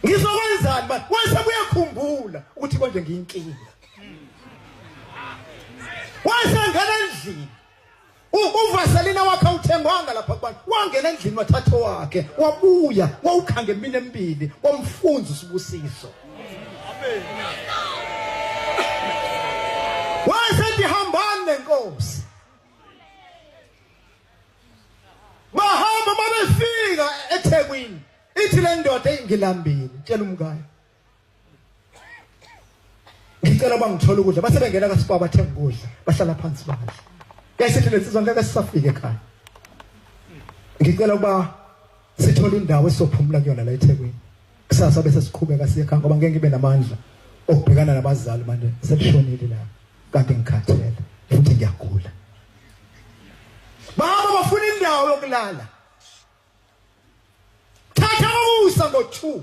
Ngizokwenzani manje? Wase uyakhumbula ukuthi konje ngiyinkinga. Wase ngena endlini. Uvaselina wakhe uthengwanga lapha kubantu. Wangena endlini wathatha wakhe, wabuya, wawukhanga emini emibili, wamfunza usibusiso. Amen. Wase ndihambani nenkosi. Bahamba babefika eThekwini. Ithi le ndoda engilambile, tshela umkayo. Ngicela bangithola ukudla, base bengena kaSipho bathenga ukudla, bahlala phansi badla. Yasithi lensizwa ngeke sisafike ekhaya. Ngicela ukuba sithole indawo esophumula kuyona la eThekwini. Kusasa bese siqhubeka siye ekhaya ngoba ngeke ngibe namandla okubhekana nabazali manje selishonile la. Kanti ngikhathele futhi ngiyagula. Baba bafuna indawo yokulala. Thatha ukusa ngo2.